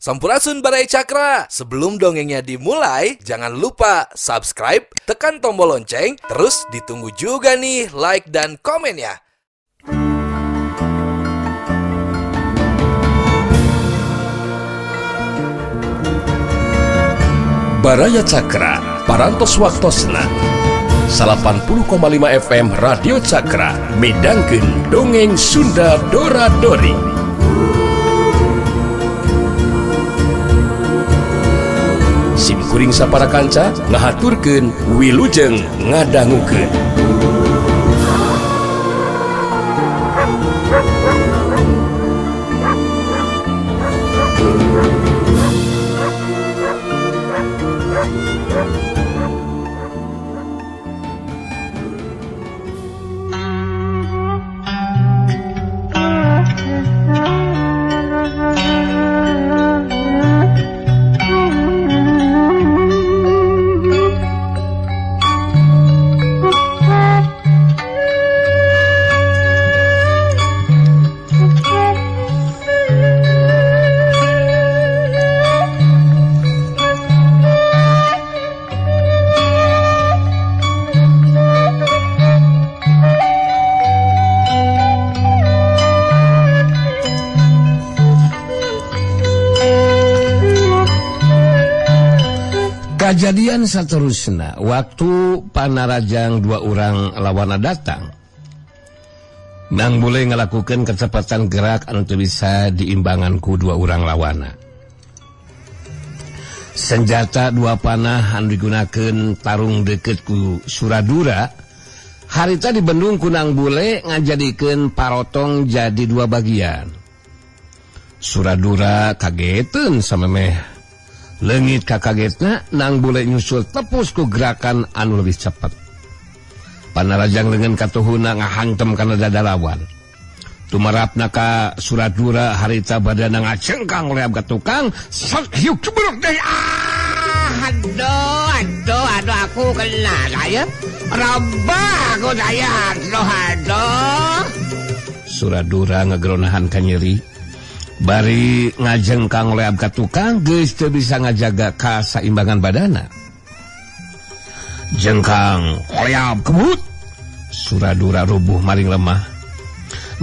Sampurasun Barai Cakra. Sebelum dongengnya dimulai, jangan lupa subscribe, tekan tombol lonceng, terus ditunggu juga nih like dan komennya. Baraya Cakra, parantos waktosna 80,5 FM Radio Cakra, midangkeun dongeng Sunda Dora-Dori. Simkuring sapara kanca ngahaturkeun wilujeng ngadangukeun. Kejadian saterusna, waktu panarajang dua orang lawana datang, nang boleh ngelakukan kecepatan gerak anu teu bisa diimbangan ku dua orang lawana. Senjata dua panah anu digunakeun tarung deukeut ku Suradura, harita dibendung ku nang boleh ngajadikeun parotong jadi dua bagian. Suradura kageteun samemeh leungit kakagetna nang boleh nyusul tepus ku gerakan anu lebih cepat. Panarajang leungeun katuhuna ngahantem kana dada lawan. Tumarapna ka Suradura harita badana ngacengkang leab ka tukang, hiuk cebruk deui. Aduh aku kena saya. Rabah aku saya. Aduh. Suradura ngageronahan ka nyeri. Bari ngajengkang leab ka tukang geus teu bisa ngajaga kasaimbangan badana. Jengkang leab kebut, Suradura rubuh maring lemah.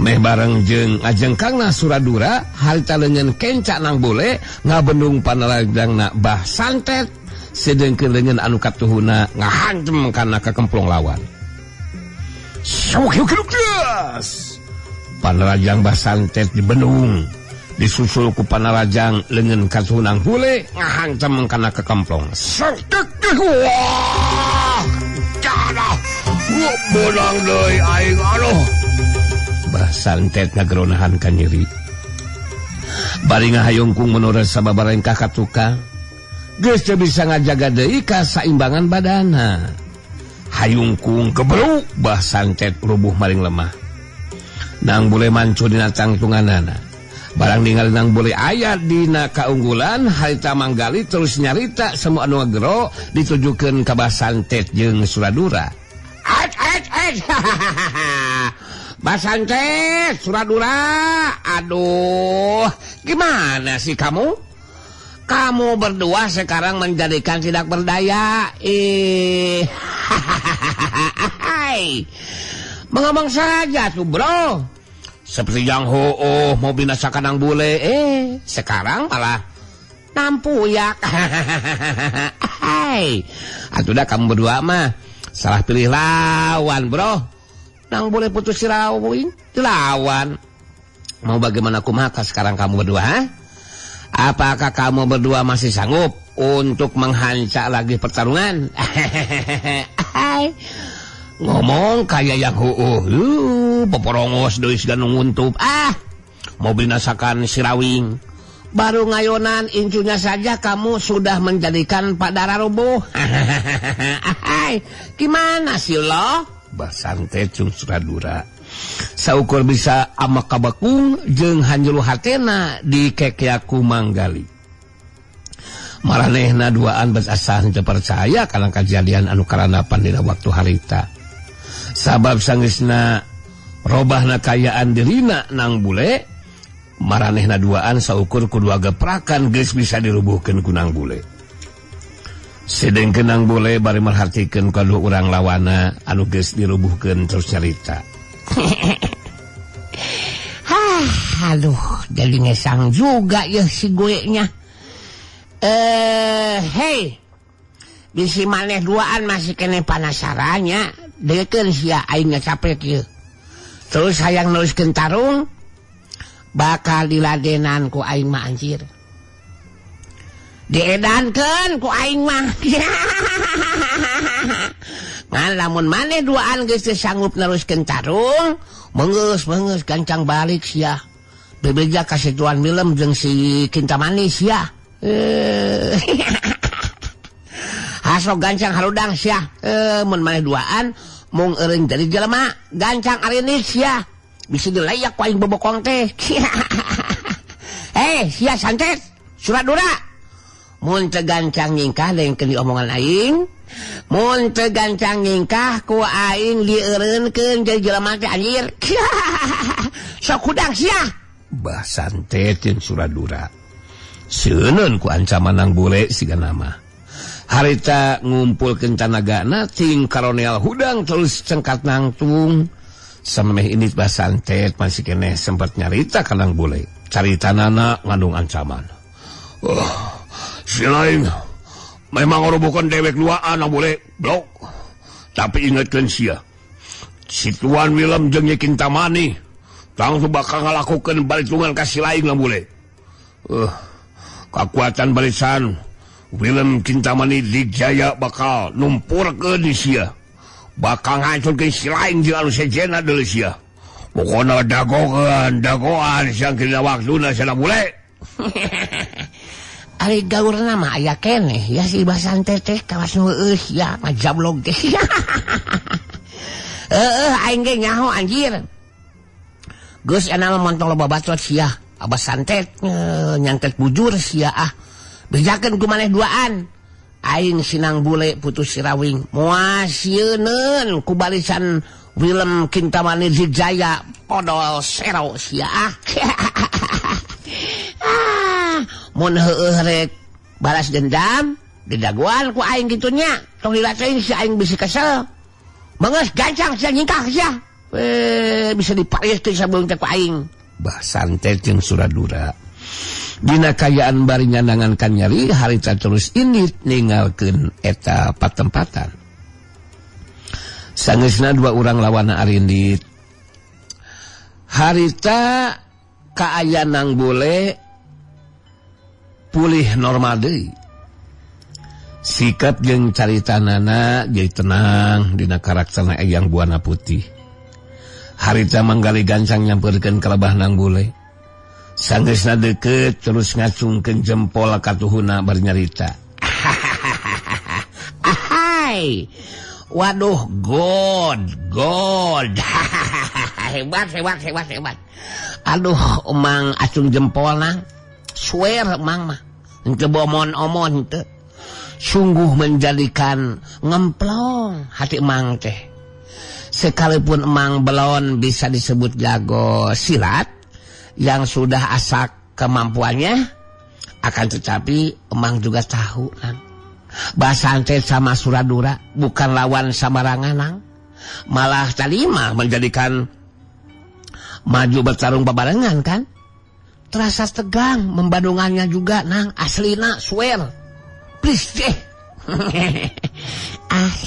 Meh bareng jeung ngajengkangna Suradura harita leungeun kenca nang boleh ngabendung panarajangna Bah Santet, sedengkeun leungeun anu katuhuna ngahantem kana kakemplong lawan. Panarajang Bah Santet dibendung, disusul ku panarajang leungeun katuhunang bule ngahantem kana kekemplong. Wah, cara bonang deui aing aloh. Bah Santet ngageronahan ka nyeri. Bari ngahayungkung menurut sababarengkah ka tukang, geus teu bisa ngajaga deui kasaimbangan badana. Hayungkung kebruk, Bah Santet rubuh maring lemah. Nang bule mancu dina tangtunganana. Barang ningali nang boleh aya dina kaunggulan, harita manggali terus nyarita semua anu ngagero ditujukeun ka Bah Santet jeung Suradura. Bah Santet, Suradura, aduh, gimana sih kamu? Kamu berdua sekarang menjadikan tidak berdaya. Mengomong saja tuh bro. Seperti yang mau binasakan nang bule, sekarang malah nampuyak. Atuh dah kamu berdua mah salah pilih lawan bro. Nang bule putus si rawing lawan. Mau bagaimana kumaha sekarang kamu berdua? Ha? Apakah kamu berdua masih sanggup untuk menghancak lagi pertarungan? Ngomong kayak yang poporongos deui siga nu nguntup. Mau binasakan si rawing. Baru ngayonan incunya saja kamu sudah menjadikan Pak Dara rubuh. Gimana sih lo? Bah Santet jeung Suradura saukur bisa amak kabakung jeung hanjulu hatena di kekeaku manggali. Maranehna duaan berasa henteu percaya kana kejadian anu karanapan dina waktu harita. Sabab sanggeusna robahna kayaan dirina nang bule, maranehna duaan saukur kudu geprakan geus bisa dirubuhkeun ku Nang Bule. Sedengkeun Nang Bule bari merhatikeun kadu urang lawana anu geus dirubuhkeun terus nyarita. Aduh, jadi ngesang juga ya si gue nya. Hei, bisi maneh duaan masih kene panasarannya. Dekeun sia aing capek ieu. Terus hayang nuliskeun tarung bakal diladenan ku aing mah anjir. Diedankeun ku aing mah. Ngan lamun maneh duaan geus teu sanggup neruskeun tarung, meungeus gancang balik sia. Bebeja ka si Tuan Willem jeung si Kinta Manis ya. Hasok gancang haludang sia. Mun maneh duaan mung eureun jadi jelema gancang arinis sia. Bisa dilayak ku aing bobokong teh. Sia santet, Suradura. Mun teu gancang nyingkah dengkeun di omongan aing. Mun teu gancang nyingkah ku aing dieureunkeun jadi jelema teh anjir. Sok hudang sia. Bah santet jeung Suradura. Seuneun ku ancaman Nang Bule siga nama. Harita ngumpulkeun tanagana ting karoneal hudang terus cengkat nangtung. Samemeh ini Bah santet masih keneh sempat nyarita ka Nang Bule. Caritanana ngandung ancaman. Si lain memang ngorobokan dewek duaan Nang Bule, blok. Tapi ingatkeun sia. Si Tuan Willem jeung Nyi Kinta Mani langsung bakal ngalakukeun balitungan ka si lain Nang Bule. Kakuatan barisan Willem Kinta Mani Digjaya bakal numpurkeun di sia. Bakal ngancurkeun si lain jeung anu sejena deuleu sia. Pokona dagoan siang kena waktuna sia Nang Bule. Ari gaurna mah aya keneh ya si Bah santet teh kawas nu eus ya majablog teh. Aing ge nyaho anjir. Geus enal montong loba bacot sia. Abah santet nyangket bujur sia bejakeun ku maneh duaan. Aing si Nang Bule putus sirawing moal sieuneun ku barisan Willem Kinta Mani Digjaya podol sero sia. Mun heueuh rek balas dendam didaguan ku aing kitu nya. Tong dilaceun si aing bisi kesel. Meungeus gancang sia nyingkah sia. Bisa dipariskeun sabeureung teh ku aing. Bah santet jeung Suradura dina kayaan bari nyandangankan nyari harita terus indit ninggalkeun eta patempatan. Sangeusna dua urang lawana arindit. Harita kaaya Nang Bule pulih normal deui. Sikap jeung caritanana jadi tenang dina karakterna Eyang Buana Putih. Harita manggali gancang nyampeurkeun ka lebah Nang Bule. Sanggeusna deukeut terus ngacungkeun jempol ka tuhuna bari nyarita. Ahai. Waduh, god. Hebat. Aduh, emang acung jempolna. Swear emang mah. Henteu bomon-omon teu. Sungguh menjadikan ngemplong hati emang teh. Sekalipun emang belum bisa disebut jago silat yang sudah asak kemampuannya, akan tetapi emang juga tahu kan, Bah santet sama Suradura bukan lawan samarangan nang. Malah tadi mah menjadikan maju bertarung babarengan kan. Terasa tegang membandungannya juga nang, aslina swear. Please deh.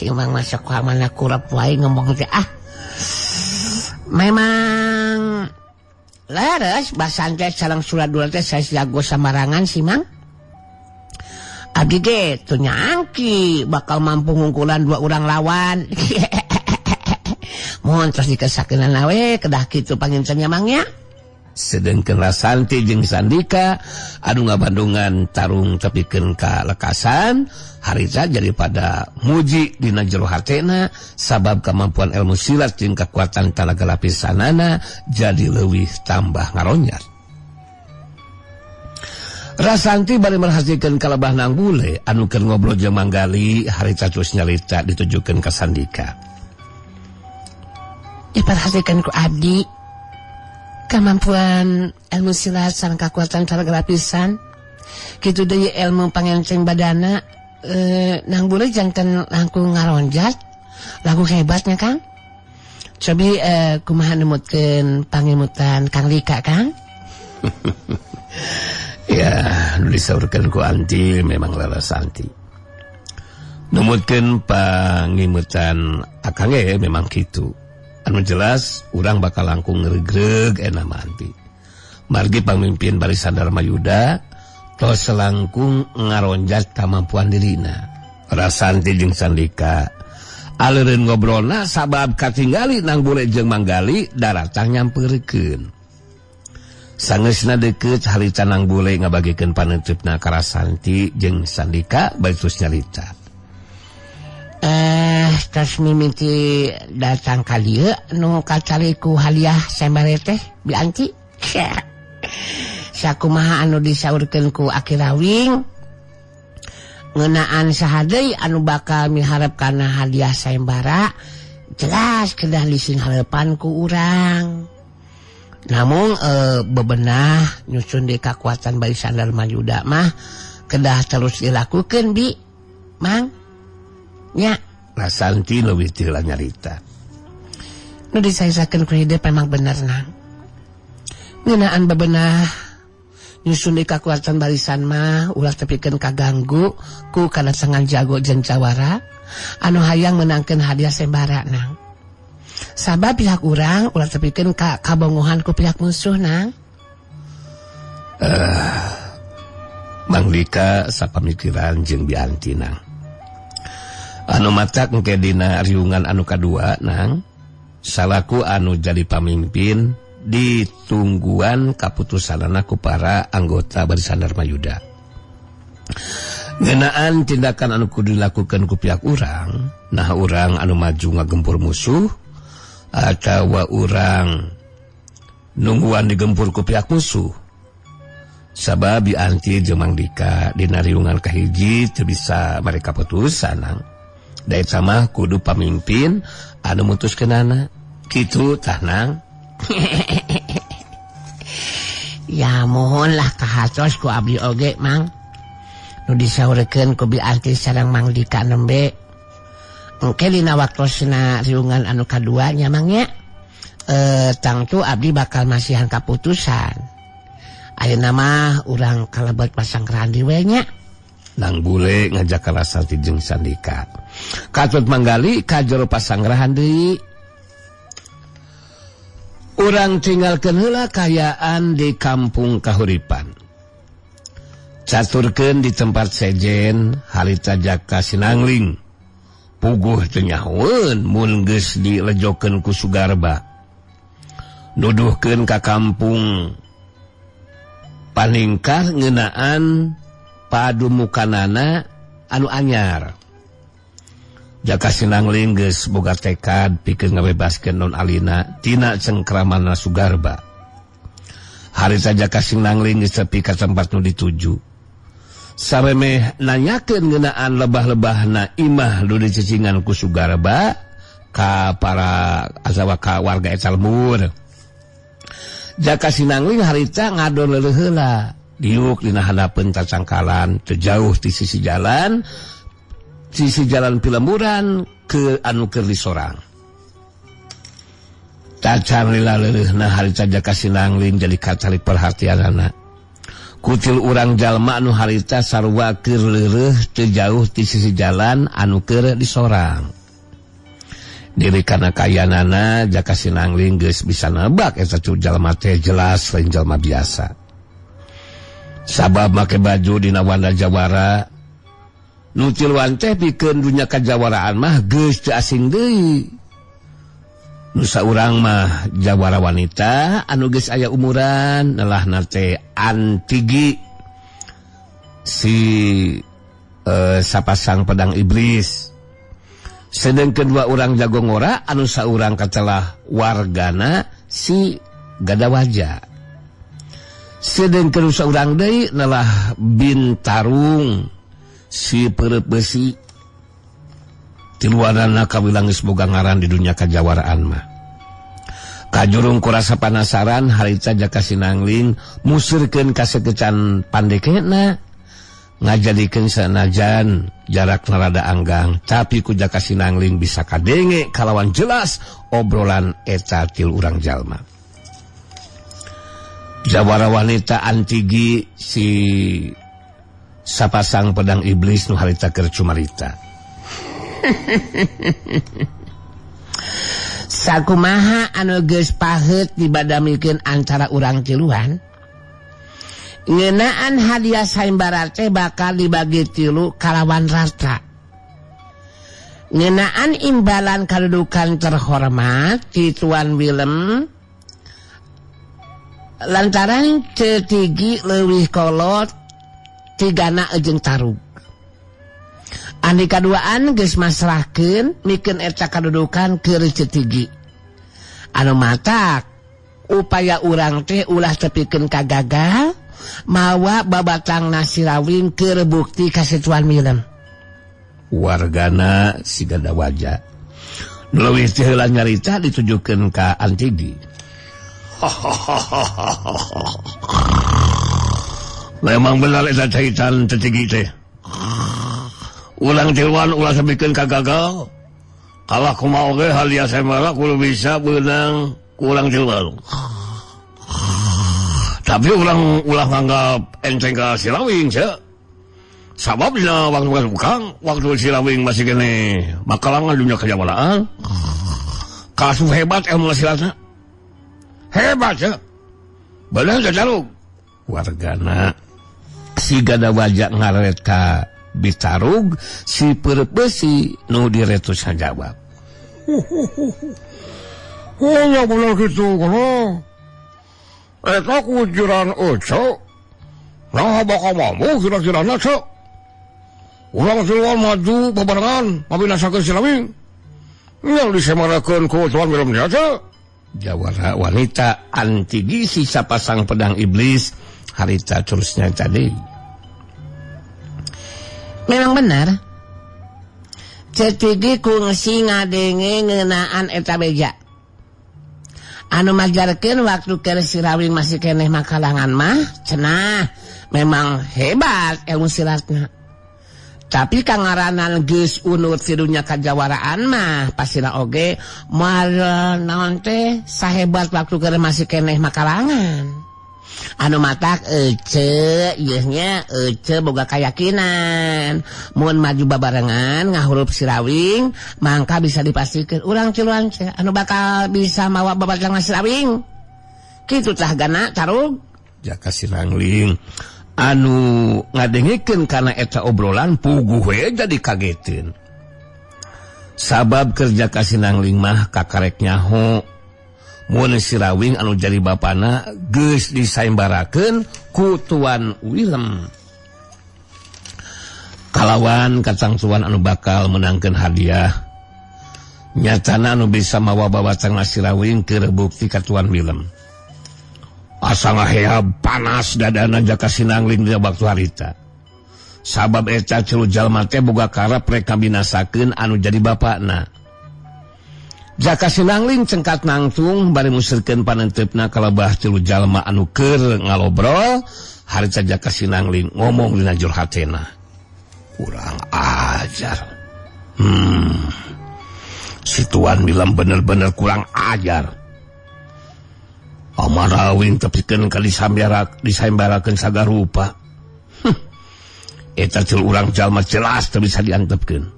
Emang masuk mana kurap wae ngomong teh Memang leres Bah santet sareng Suradura teh saya jago samarangan sih mang. Agi ge tuh nyangki bakal mampu ngungkulan dua orang lawan. Mohon terus dikesakeun nawe kedah kitu pangincennya mangnya. Sedengkeun Rasanti jeung Sandika anu ngabandungan tarung tepikeun ka lekasan, harita jadi pada muji dina jero hatena sabab kemampuan ilmu silat jeung kekuatan tanaga lapisanana jadi leuwih tambah ngaronyar. Rasanti bari merhasikeun ka lebah Nang Bule anu keur ngobrol jeung manggali, harita terus nyalita ditujukeun ka Sandika. Diperhatikan ku abdi. kemampuan ilmu silat sareng kakuatan cara pisan kitu deui ilmu pangencing badana nang boleh jantan langkung ngaronjat lagu hebatnya Kang cobi kumaha nemutkeun pangimutan Kang Lika Kang. Ya nu disaurkeun ku Anti memang lalasanti nemutkeun pangimutan Akang memang kitu. Anu jelas urang bakal langkung ngregreg enak Anti margi pamimpin Barisan Dharma Yuda tos selangkung ngaronjat kemampuan dirina Rasanti jeung Sandika aleureun ngobrolna sabab katinggali nang Bule jeung Manggali daratang nyampeurkeun sangeusna deukeut harita nang Bule ngabagikeun paneutupna ka Rasanti jeung Sandika bae terus nyarita tos mimiti datang ka dieu nu kacariku hadiah sembare teh Bi Anti sakumaha anu disaurkeun ku Aki Rawing ngeunaan saha deui anu bakal miharep kana hadiah sayembara jelas kedah lising harepan ku urang namun bebenah nyusun di kakuatan Barisan Dharma Yuda mah kedah terus dilakukeun Bi Mang nya Rasanti leuwih teu nyarita nu disaisakeun ku hideep memang bener nang ngeunaan bebenah nyusun di kakuatan barisan mah ulah tepikeun kaganggu ku kadasangan jago jeung jawara anu hayang menangkeun hadiah sembara nang sabab pihak urang ulah tepikeun ka kabongohan ku pihak musuh nang. Mang Lika sapamikiran jeung Bi Anti nang anu matak engke dina riungan anu kadua nang salaku anu jadi pamimpin ditungguan kaputusanana ku para anggota Barisan Dharma Yuda ngeunaan tindakan anu kudu dilakukeun ku pihak urang nah urang anu maju ngagempur musuh atawa urang nungguan digempur ku pihak musuh sabab Bi Anti jeung Mang Dika dina riungan kahiji teu bisa mereka putusan nang da eta mah kudu pamimpin anu mutuskeunana kitu tah nang. Ya mohonlah kahatos ku abdi oge Mang nu disaurkeun ku Bi Anti sareng Mang Dika nembe engke dina waktosna riungan anu kadua nya Mang nya tangtu abdi bakal masihan kaputusan ayeuna mah urang kalebet pasanggrahan di we nya. Nang Bule ngajak ka Rasanti jeung Sandika katut manggali ka jero pasanggrahan deui urang tinggalkeun heula kayaan di kampung kahuripan caturkeun di tempat sejen harita jaka sinangling puguh teu nyahoeun mun geus dilejokeun ku Sugarba nuduhkeun ka kampung paningkar ngeunaan padumukanana anu anyar jaka sinangling geus boga tekad pikeun ngabebaskeun non alina tina cengkramanna Sugarba harita jaka sinangling geus tepi ka tempat nu dituju saremeh nanyakeun ngeunaan lebah-lebahna imah nu dicecingan ku Sugarba ka para azawa ka warga eta lembur jaka sinangling harita ngadon leuleuh heula diuk dina hadapeun cacangkalan teu jauh ti sisi jalan pilemuran ke anu keur di sorang cacar lila leuleuhna harita jaka sinangling jadi kacari perhatianana kutil urang jalma anu harita sarua keur leureuh teu jauh ti sisi jalan anu keur di sorang diri kana kayanana jaka sinangling geus bisa nebak eta jalma teh jelas lain jalma biasa sabab make baju dina wanda jawara nu tiluan teh pikeun dunya kajawaraan mah geus teu asing deui nu saurang mah jawara wanita anu geus aya umuran nelahna teh Antigi si sapasang pedang iblis sedengkeun dua urang jago ngora anu saurang katelah wargana si Gadawaja sedengkeun saurang deui nalah Bintarung si Pereup Besi tiluanana kawilang geus boga ngaran di dunia kajawaraan mah Kajurung kurasa panasaran harita Jaka Sinangling musirkeun kasegecan pandekena ngajadikeun sanajan jarak rada anggang tapi ku Jaka Sinangling bisa kadenge kalawan jelas obrolan eta tilu urang jalma. Jawara wanita antigi si sapasang pedang iblis nu harita keur cumarita. Sakumaha anu geus paheut dibadamikeun antara urang tiluan? Ngeunaan hadiah sayembara teh bakal dibagi tilu kalawan rata. Ngeunaan imbalan kadudukan terhormat ti Tuan Willem lantaran teu leuwih kolot tigana jeung tarug. Andi kaduaan geus masrahkeun mikeun eta kadudukan keur teu anu matak upaya urang teh ulah tepikeun ka gagal mawa babatang Nasirawing keur bukti ka Tuan Willem. Wargana si Gadawaja leuwih teh heula nyarita ditujukeun ka Antigi. Memang benar eta caitan tetigi teh. Ulang tiluan ulah sabikeun ka gagal. Kalah kumaha oge hadiah sayembara kudu bisa beunang ku ulang tiluan. Tapi ulang nganggap enteng ka Sirawing nya. Sabab dina waktu Kang, waktu Sirawing masih kene makalangan dunia kejawalaan. Kasu hebat ilmu silatna. Hebat ya. Bener teh Tarug. Wargana si Gadawaja ngaret ka Bitarug si Perebesi nu diretus ngajawab. Ya bener gitu kana. Eta kujuran Oco, nah bakal mampu kira-kirana Cok. Urang tiluan maju babarengan mabinasakeun Sirawing. Yang disemarakeun ku Tuan Willem Cok. Jawara wanita Antigi si sapasang pedang iblis harita terusnya tadi. Memang benar. Cetigi kungsi ngadenge ngeunaan eta beja. Anu majarkeun waktu keur Sirawing masih keneh makalangan mah cenah memang hebat ilmu silatna. Tapi kangaranan geus unut ti dunya kajawaraan mah pasina oge moal naon teh sahebat waktu keur masih keneh makalangan. Anu matak ece ieu nya ece boga kayakinan mun maju babarengan ngahurup Sirawing mangka bisa dipastikeun urang tiluan teh anu bakal bisa mawa babatang Sirawing. Kitu tah gana Tarug. Jaka Sinangling anu ngadengikeun kana eta obrolan puguh we jadi kageteun. Sabab kerja ka Sinangling mah kakarek nyaho mun Sirawing anu jadi bapana geus disayembarakeun ku Tuan Willem. Kalawan katang Tuan anu bakal menangkeun hadiah nyatana anu bisa mawa babatang Sirawing keur bukti ka Tuan Willem. Asa ngaheab panas dadana Jaka Sinangling dina waktu harita. Sabab eta tilu jalma teh boga karep rek kabinasakeun anu jadi bapana. Jaka Sinangling cengkat nangtung bari musirkeun panentepna kalebah tilu jalma anu keur ngalobrol. Harita Jaka Sinangling ngomong dina jur hatena. Kurang ajar. Si Tuan Willem bener-bener kurang ajar. Amarawing tepikeun ka disayembarakeun sagarupa. Eta tilu urang jalma jelas teu bisa diantepkeun.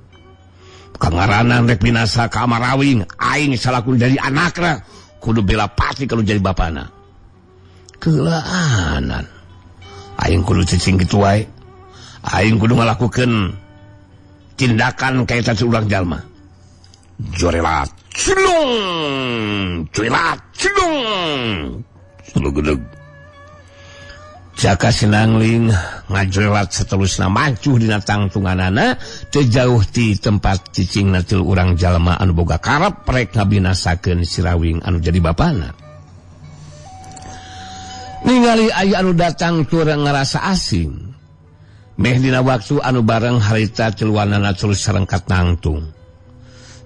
Kangaranan rek binasa ka Amarawing, aing salakun dari anakna kudu bela pati kalau jadi bapana. Keulaanan. Aing kudu cicing kitu wae. Aing kudu ngalakukeun tindakan ka eta urang jalma. Jorelat cilung, cuilat cilung. Sulugedeg. Jaka Sinangling ngajorelat seterusna maju dina tangtunganana teu jauh ti tempat cicingna tilu urang jalma anu boga karep rek ngabinasakeun Sirawing anu jadi bapana. Ningali aya anu datang tur ngarasa asing. Meh dina waktu anu bareng harita tiluanana terus sarengkat nangtung.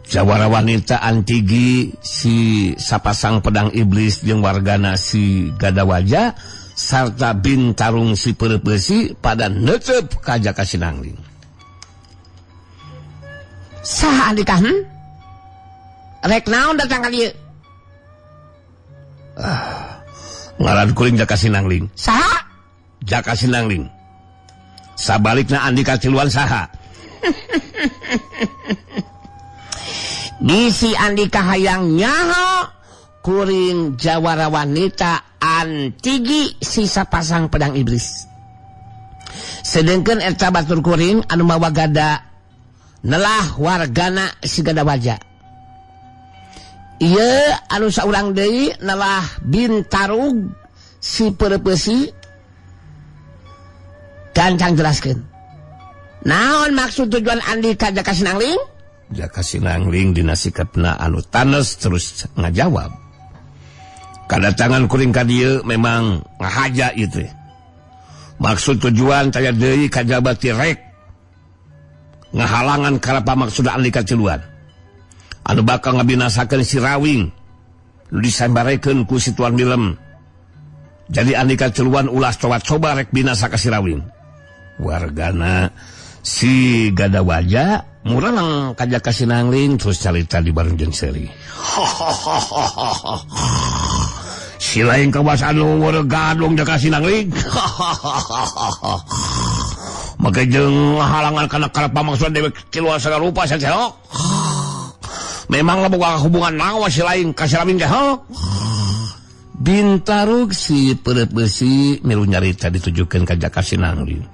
jawara wanita Antigi si sapasang pedang iblis jeung wargana si Gadawaja sarta Bintarung si Perep Besi pada neuteup ka Jaka Sinangling. Saha Andika? Rek naon datang ka dieu? Ngaran kuring Jaka Sinangling. Saha? Jaka Sinangling. Sabalikna Andika Ciluan saha? Bisi Andika hayang nyaho kuring jawara wanita Antigi si sapasang pedang iblis. Sedengkeun eta batur kuring anu mawa gada nelah wargana si Gadawaja. Ieu anu saurang deui nelah Bintarug si Perep Besi. Gancang jelaskeun. Naon maksud tujuan Andika Jaka Sinangling? Jaka Sinangling dina sikapna anu tanes terus ngajawab. Kadatangan kuring ka dieu memang ngahaja ieu teh. Maksud tujuan taya deui kajabat rek ngahalangan karapa maksud Andika Ciluan. Anu bakal ngabinasakeun si Rawing nu disambarekeun ku si Tuan Milem. Jadi Andika Ciluan ulah coba-coba rek binasa ka si Rawing. Wargana si Gadawaja murang ka Jaka Sinangling terus carita di bareng jeung Seri. Si lain kawas anu gadung Jaka Sinangling. Maka jeung halangan kana karapa maksud Dewi Ciluan sagala rupa saha. Memang boga hubungan naon si lain ka si Rawing teh. Bintarug si Perep Besi milu nyarita ditujukeun ka Jaka Sinangling.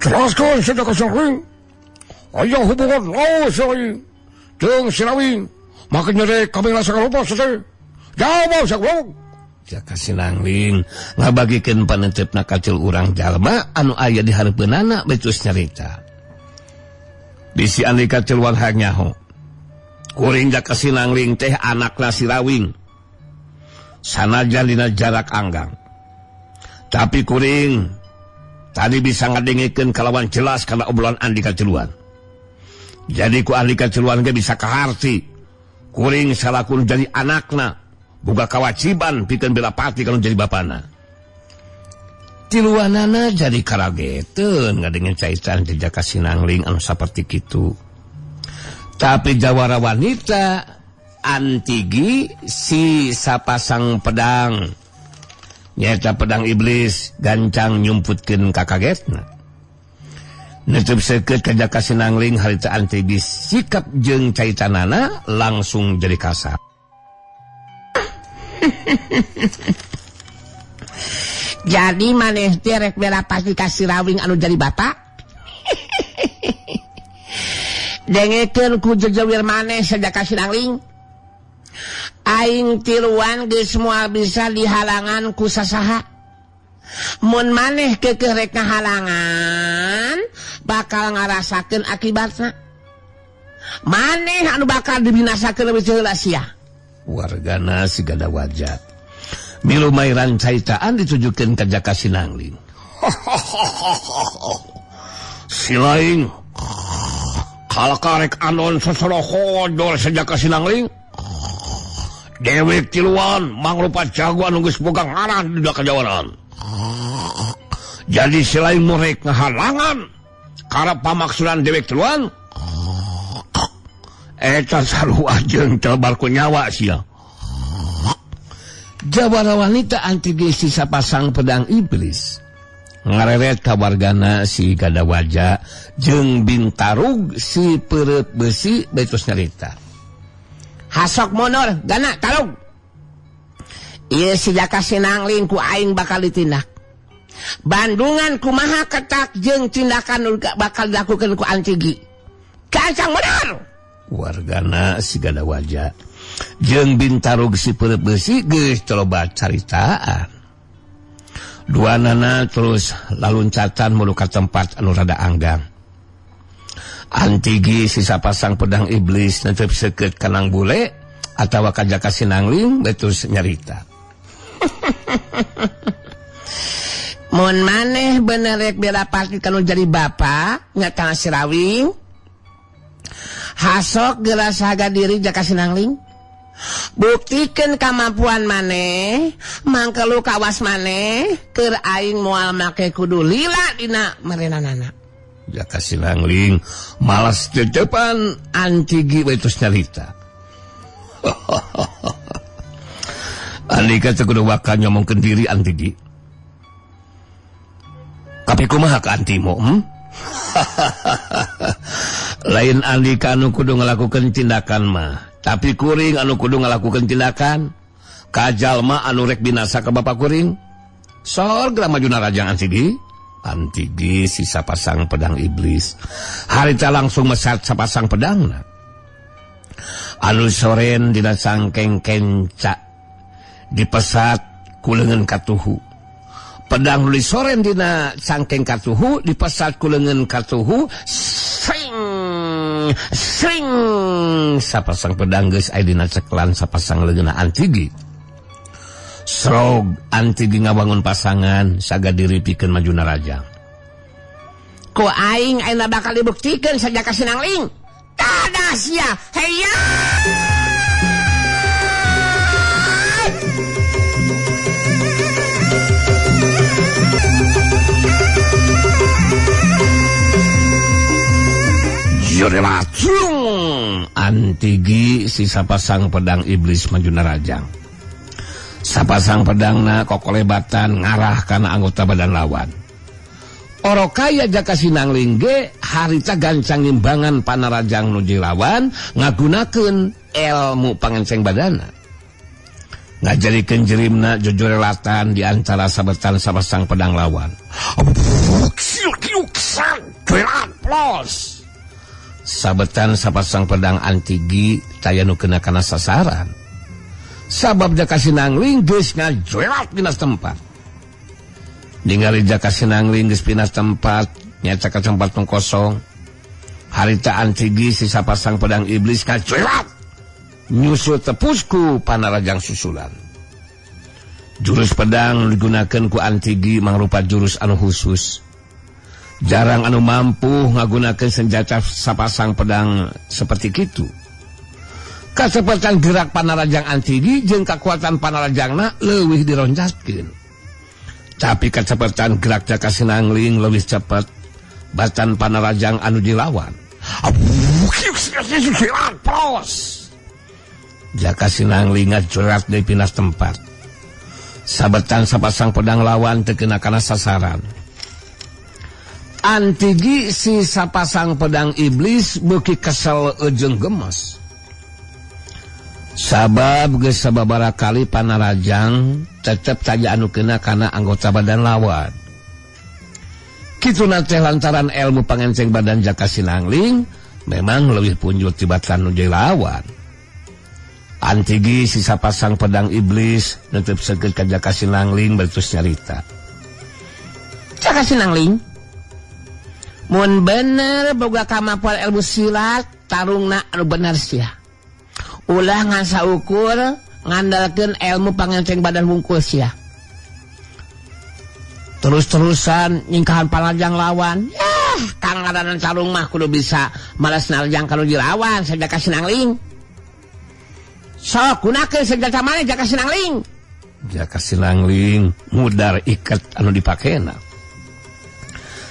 Jelaskan si Jaka Sinangling. Aya hubungan naon si lain jeung si Rawing. Makanya deh kami rasa lupa selesai. Jawab saklong. Jaka Sinangling ngabagikeun panentepna kacil urang jalma anu aya di hareupeunana betus nyarita. Bisi Andika Ciluan hanyaho. Kuring Jaka Sinangling teh anakna si Rawing. Sanajan dina jarak anggang. Tapi kuring tadi bisa ngadengikeun kalawan jelas kana obrolan Andika Ciluan. Jadi ku Andika Ciluan ge bisa kaharti kuring salakun jadi anakna boga kawajiban pikeun bela pati kalau jadi bapana. Tiluanana jadi karageteun ngadengeun caitan di Jaka Sinangling anu saperti kitu. Tapi jawara wanita Antigi si sapasang pedang nyaeta pedang iblis gancang nyumputkeun kakagetna. Neuteub seukeut ka Jaka Sinangling harita Antigi sikap jeung caitanana langsung jadi kasar. Jadi maneh teh rek bela pasti ka si Rawing anu jadi bapak? Dengekeun ku jejewir maneh sa Jaka Sinangling. Aing tiluan geus moal bisa dihalangan ku sasaha. Mun maneh keukeuh rek ngahalangan, bakal ngarasakeun akibatna. Maneh anu bakal dibinasakeun leuwih heula sia. Wargana si Gadawaja milu mairan caitaan ditujukeun ka Jaka Sinangling. Si laing kalakarek anon sasoro hodor sa Jaka Sinangling. Dewi Ciluan mangrupa jagoan nu geus boga ngaran di kajawaran. Jadi si laing murek ngahalangan karep pamaksudan Dewi Ciluan. Eta sarua jeung tebar ku nyawa sia. Jawara wanita Antigi si sapasang pedang iblis ngareret ka wargana si Gadawaja jeung Bintarug si Perep Besi betus nyarita. Hasok monor gana tarug. Ieu si Jaka Sinangling ku aing bakal ditindak. Bandungan kumaha ketak jeung tindakan nu bakal dilakukeun ku Antigi. Gancang bener. Wargana si Gadawaja jeung Bintarug si Perep Besi geus coba caritaan. Duanana terus laluncatan menuju ka tempat anu rada anggang. Antigi si sapasang pedang iblis neuteub seukeut kanang bule atawa ka Jaka Sinangling betus nyarita. Mun maneh bener rek bela pasti kanu jadi bapa nyata si Rawing. Hasok geus saga diri jaka sinangling. Buktikeun kemampuan maneh, mangkelu kawas maneh keur aing moal make kudu lila dina merenanana. Jaka sinangling malas teutepan Antigi we tos nyarita. Andika teu kudu bakal nyomongkeun diri Antigi. Tapi kumaha ka Antimo? Lain Andika anu kudu ngalakukeun tindakan mah, tapi kuring anu kudu ngalakukeun tindakan. Kajal mah anu rek binasa ka bapak kuring. Sorga majuna Rajang Antigi. Antigi si sapasang pedang iblis. Harita langsung mesat sapasang pedangna. Anu soren dina sangkeng kenca dipesat kuleungeun katuhu. Pedang nu soren dina sangkeng katuhu dipesat kuleungeun katuhu. Sring sapasang pedang geus aya dina ceklan sapasang leungeunna Antigi. Srog Antigi ngabangun pasangan saga diri pikeun majuna Rajang. Ku aing ayeuna bakal dibuktikeun sajaka sinangling. Tada sia heya. Jorelacung Antigi si sapasang pedang iblis majuna Rajang. Sapasang pedangna kokolebatan ngarah kana anggota badan lawan. Oro kaya jaka sinangling ge harita gancang nimbangan panarajang nuju lawan ngagunakeun ilmu pangenceng badana. Ngajarikeun jerimna jojorelatan di antara sabetan sapasang pedang lawan. Sabetan sapasang pedang Antigi taya nu kena kana sasaran. Sabab jaka sinangling geus ngajoelat dina tempat. Ningali jaka sinangling geus pindah tempat, nyaca ka tempat nu kosong. Harita Antigi si sapasang pedang iblis ngajoelat. Nyusul tepusku panarajang susulan. Jurus pedang digunakeun ku Antigi mangrupa jurus anu khusus. Jarang anu mampu ngagunakeun senjata sapasang pedang seperti kitu. Kacepatan gerak panarajang Antigi jeung kakuatan panarajangna leuwih dironjatkeun. Tapi kacepatan gerak jaka sinangling leuwih cepet batan panarajang anu dilawan. Jaka sinangling ngajorat deui pindah tempat. Sabetan sapasang pedang lawan teu kena kana sasaran. Antigi si sapasang pedang iblis beuki kesel jeung gemes. Sabab geus sababaraha kali panarajang tetep saja anu kena kana anggota badan lawan. Kituna teh lantaran ilmu pangenceng badan jaka sinangling memang leuwih punjul tibatan nu lawan. Antigi si sapasang pedang iblis netep seukeut ka jaka sinangling bertus nyarita. Jaka sinangling, mun bener boga kemampuan ilmu silat tarungna anu bener sia. Ulah ngan saukur ngandalkeun ilmu pangenceng badan wungkul sia. Terus-terusan nyingkahan panarajang lawan. Kang ngadanan carung mah kudu bisa malas narjang kanu dilawan sajaka sinangling. Sok gunakeun senjata maneh jaka sinangling. Jaka sinangling mudar iket anu dipakena.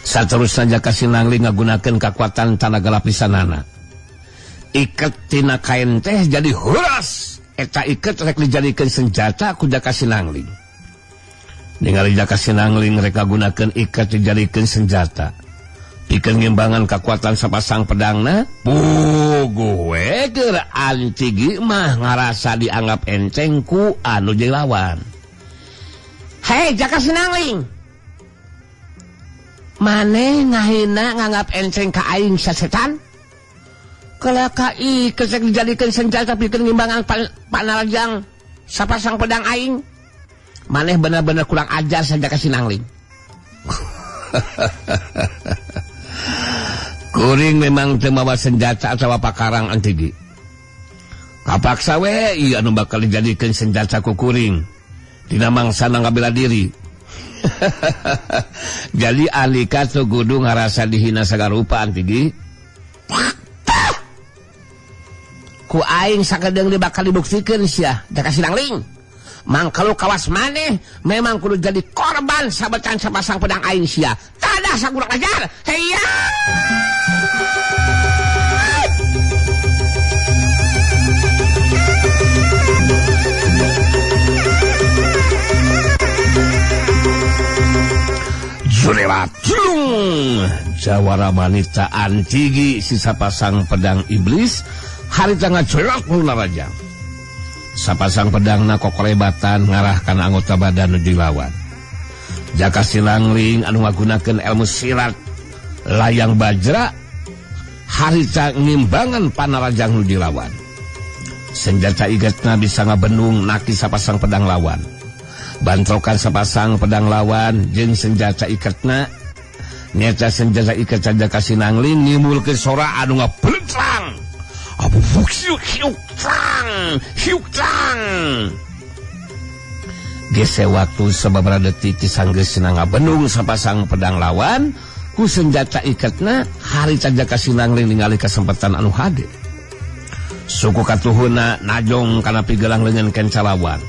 Saterusna jaka sinangling ngagunakeun kakuatan tanaga lapisanana. Iket tina kain teh jadi huras. Eta iket rek dijadikeun senjata ku jaka sinangling. Ningali jaka sinangling rek ngagunakeun iket dijadikeun senjata. Pikeun ngimbangan kakuatan sapasang pedangna. Puguh we keur Antigi mah ngarasa dianggap enteng ku anu lawan. Hei jaka sinangling, maneh ngahina nganggap enteng ka aing sasetan? Kalau kai kesek dijadikan senjata pikeun ngimbangan panarajang sapasang pedang aing, maneh benar-benar kurang ajar saja ka sinangling. Kuring memang teu mawa senjata atawa pakarang Antigi. Kapaksa we ieu anu bakal dijadikeun senjata ku kuring dina mangsana ngabela diri. Jadi alika teu kudu ngarasa dihina sagarupa Antigi. ku aing sakedeng bakal dibuktikan sia Jaka Sinangling. Mangkalu kawas maneh memang kudu jadi korban sabetan sapasang pedang aing sia. Tadah sakurang ajar. Heya. Jurelat jawara wanita antigi si sapasang pedang iblis harita ngajurelat muluna raja. Sapasang pedang na kokorebatan ngarahkan anggota badan nuju lawan. Jaka Sinangling anu ngagunakeun ilmu silat layang bajra harita ngimbangan panarajang nuju lawan. Senjata igetna bisa ngabendung naki sapasang pedang lawan. Bantrokan sapasang pedang lawan jeung senjata iketna nyata senjata iket Jaka Sinangling nimulkeun sora anu ngapletrang abu hiuk-hiuk-tang gese waktu sababaraha detik tisanggeus ngabenung sapasang pedang lawan ku senjata iketna harita Jaka Sinangling ningali kesempatan anu hade suku katuhuna najong kana pigelang leungeun kenca lawan.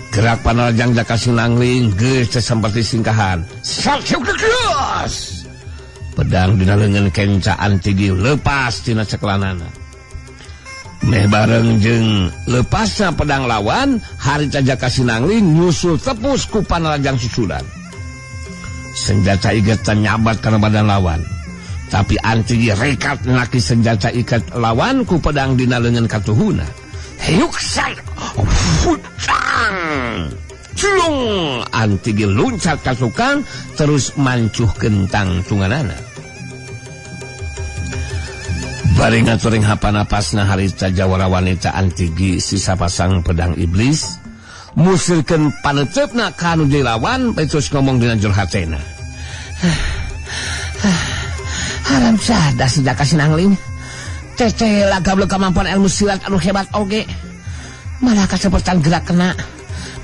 Gerak panarajang Jaka Sinangling geus seperti singkahan. Pedang dina leungeun kenca antigi lepas tina ceklanana. Meh bareng jeung lepasna pedang lawan, harita Jaka Sinangling nyusul tepus ku panarajang susulan. Senjata igetan nyabat kana badan lawan. Tapi antigi rekat naki senjata iket lawan ku pedang dina leungeun katuhuna. Heyuksan futang culung antigi luncat kasukang terus mancuh kentang tunganana bari ngaturing hapanapasna harita jawara wanita antigi si sapasang pedang iblis musirkeun paneutepna ka anu dilawan terus ngomong dengan jur hatena haram sada si Jaka Sinangling cecela gablek kemampuan ilmu silat anu hebat oge malah kasepertan gerak kena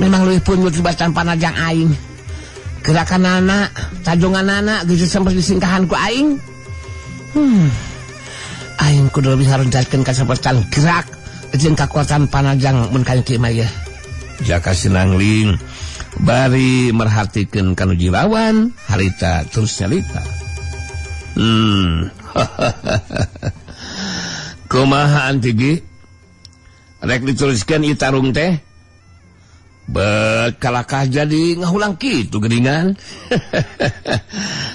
memang leuwih punjul tibatan panajang aing gerakanana tajonganana geus sampai disingkahan ku aing aing kudu leuwih ngaronjatkeun kasepertan gerak jeung kakuatan panajang mun ka kieu mah. Jaka Sinangling bari merhatikeun kanuju lawan harita terus nyalita kumaha antigi rek dituliskan itarung teh kalakah jadi ngahulang kitu geuningan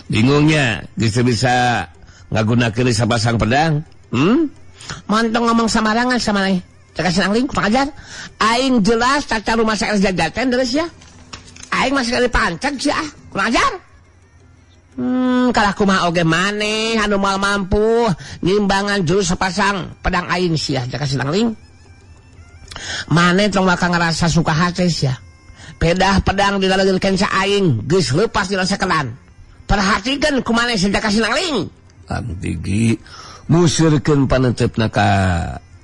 bingungnya bisa ngagunakeun sapasang pedang mantong ngomong samarangan sama nih Jaka Sinangling kurang ajar aing jelas tata rumah saya jajaten terus ya aing masih kali pancag sih kurang ajar kalau aku mah oge maneh anu moal mampu ngimbangan jurus sepasang pedang aing sia Jaka Sinangling. Maneh tong bakal ngerasa suka hati sia. Pedah pedang di dalam kenca aing geus leupas dina sakelan. Perhatikeun kumaneh si Jaka Sinangling. Antigi musirkeun paneutepna ka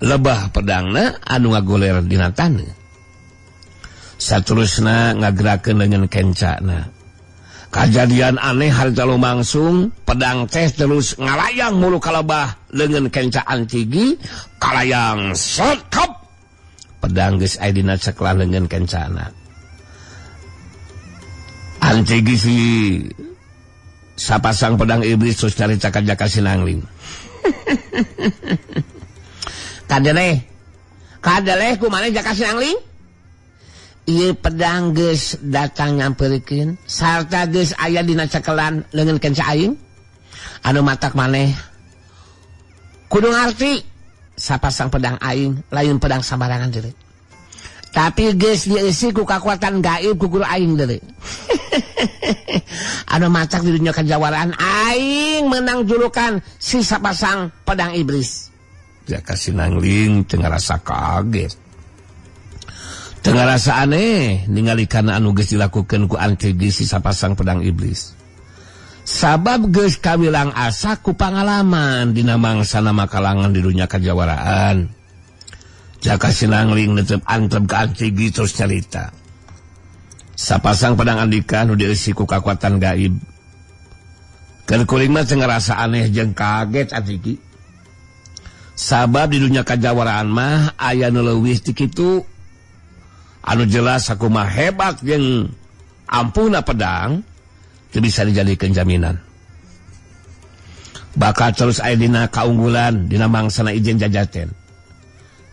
lebah pedangna anu ngagoler dina taneuh. Saterusna ngagerakeun leungeun kencana. Kajadian aneh harita lumangsung pedang teh terus ngalayang mulu kalebah leungeun kenca antigi kalayang sekep pedang geus aya dina ceklan leungeun kencana antigi si sapasang pedang iblis terus carita ka Jaka Sinangling kadeleh kumaha Jaka Sinangling ieu pedang geus datang nyampeurikeun sarta geus aya dina cekelan leungeun kenca aing anu matak maneh kudu ngarti sapasang pedang aing lain pedang sabarangan deui tapi geus dieusi ku kakuatan gaib ku guru aing deui anu matak di dunia kejawaraan aing menang julukan si sapasang pedang iblis. Jaka Sinangling teu ngarasa kaget tengah rasa aneh ningalikeun anu geus dilakukeun ku antigi si sapasang pedang iblis. Sabab geus kawilang asa ku pangalaman dina mangsana makalangan di dunia kajawaraan. Jaka Sinangling netep antep ka antigi terus nyarita. Sapasang pedang andika nu dieusi ku kakuatan gaib. Keur kuring mah teu ngarasa aneh jeung kaget antigi. Sabab di dunia kajawaraan mah aya nu leuwih ti kitu. Anu jelas aku mah hebat jeung ampuna pedang teu bisa dijadikeun jaminan. Bakal terus aya dina kaunggulan dina mangsana ijen jajaten.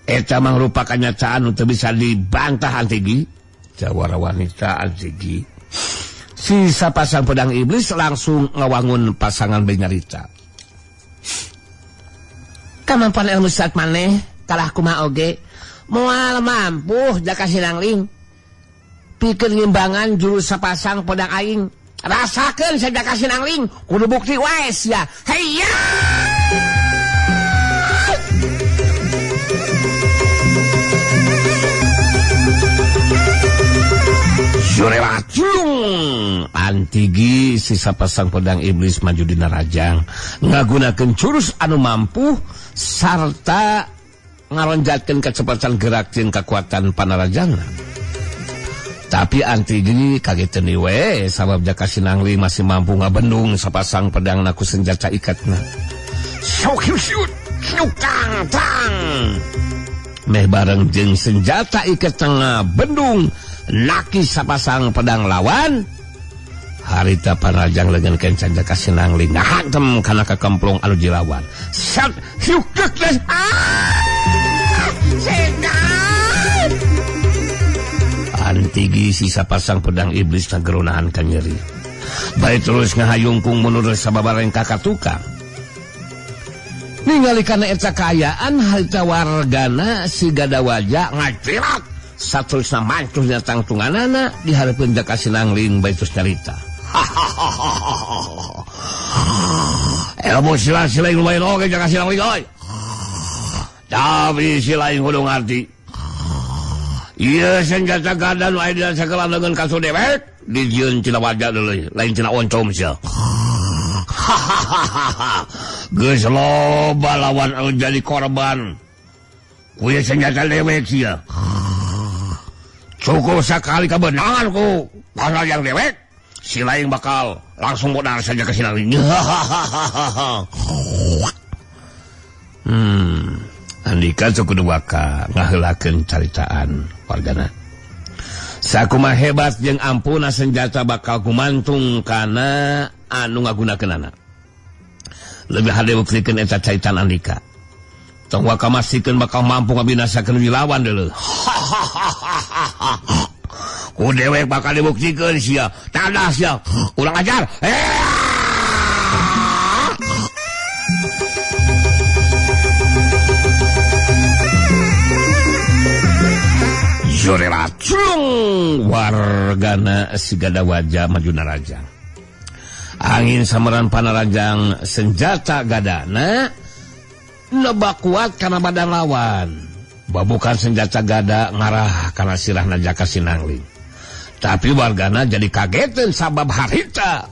Eta mangrupa kanyacaan nu teu bisa dibantah antigi. Jawara wanita antigi. Si sapasang pedang iblis langsung ngawangun pasangan benyarita. Kamampuan ilmu saat maneh kalah kumaha oge moal mampu jaka sinangling pikeun ngimbangan jurus sapasang pedang aing. Rasakeun sajaka sinangling kudu bukti wae sia. Heyya! Surelacung antigi si sapasang pedang iblis maju dina rajang ngagunakeun jurus anu mampu sarta ngaronjatkeun kecepatan gerak jeung kekuatan panarajangna. Tapi antigi kaget deui we sabab jaka sinangli masih mampu ngabendung sapasang pedang ku senjata ikatna. Syuk nyukang tang. Meh bareng jeung senjata ikatna bendung naki sapasang pedang lawan harita panajang leungeunkeun jaka sinangli ngahantem kana kakemplung anu dilawan. Sat hyukek les. Sedan. Antigi si sapasang pedang iblis ngagerunahan ka nyeri. Bae terus ngahayungkung menurut sababaraeng kakatuka. Ningali kana eta kaayaan harita wargana si Gadawaja ngacirak saterusna mancuh dina tangtunganana di hareupeun jaka sinangling bae terus nyarita. Ilmu sila-sila yang lumayan oke jaka sinangling oi. Tapi sila yang kudu ngarti. Iya senjata gada nu aya dina sakeula leungeun kasu dewek dijieun cenah wajah deuleuy lain cenah oncom sia. Geus loba lawan anu jadi korban ku ieu senjata dewek sia. Cukup sekali kebenaran ku pasal yang dewek si lain bakal langsung modal saja ke sinangling. Andika cukup duaka ngaheulakeun caritaan wargana. Sakumaha hebat jeung ampuna senjata bakal kumantung kana anu ngagunakeunana. Lebih hade buktikeun eta caritaan Andika. Tong waka masikeun bakal mampu ngabinasakeun wilawan deuleu. Ku dewek bakal dibuktikeun sia. Tadah sia. Ulang ajar. Surelacung wargana si Gadawaja majuna rajang. Angin sameran panarajang senjata gadana lebak kuat karena badan lawan. Babukan senjata gada ngarah karena sirahna jaka sinangling. Tapi wargana jadi kageteun sabab harita